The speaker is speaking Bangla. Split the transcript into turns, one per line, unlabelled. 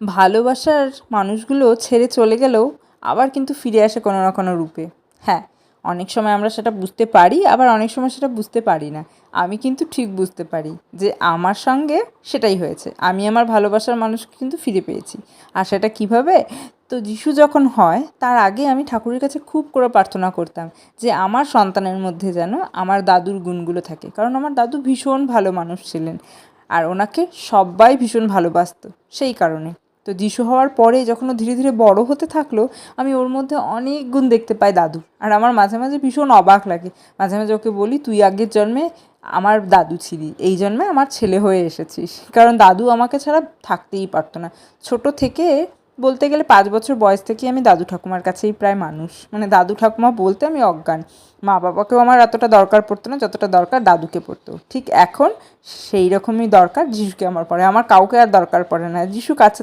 ভালোবাসার মানুষগুলো ছেড়ে চলে গেলেও আবার কিন্তু ফিরে আসে কোনো না কোনো রূপে। হ্যাঁ, অনেক সময় আমরা সেটা বুঝতে পারি, আবার অনেক সময় সেটা বুঝতে পারি না। আমি কিন্তু ঠিক বুঝতে পারি যে আমার সঙ্গে সেটাই হয়েছে। আমি আমার ভালোবাসার মানুষকে কিন্তু ফিরে পেয়েছি। আর সেটা কীভাবে? তো যিশু যখন হয় তার আগে আমি ঠাকুরের কাছে খুব করে প্রার্থনা করতাম যে আমার সন্তানের মধ্যে যেন আমার দাদুর গুণগুলো থাকে, কারণ আমার দাদু ভীষণ ভালো মানুষ ছিলেন আর ওনাকে সবাই ভীষণ ভালোবাসতো সেই কারণে। তো যিশু হওয়ার পরে যখন ও ধীরে ধীরে বড় হতে থাকলো, আমি ওর মধ্যে অনেক গুণ দেখতে পাই দাদুর। আর আমার মাঝে মাঝে ভীষণ অবাক লাগে, মাঝে মাঝে ওকে বলি তুই আগের জন্মে আমার দাদু ছিলি, এই জন্মে আমার ছেলে হয়ে এসেছিস। কারণ দাদু আমাকে ছাড়া থাকতেই পারতো না। ছোট থেকে বলতে গেলে 5 বছর বয়স থেকেই আমি দাদু ঠাকুমার কাছেই প্রায় মানুষ, মানে দাদু ঠাকুমা বলতে আমি অজ্ঞান। মা বাবাকেও আমার এতটা দরকার পড়তো না যতটা দরকার দাদুকে পড়তো। ঠিক এখন সেই রকমই দরকার যিশুকে আমার পড়ে, আমার কাউকে আর দরকার পড়ে না। যিশু কাছে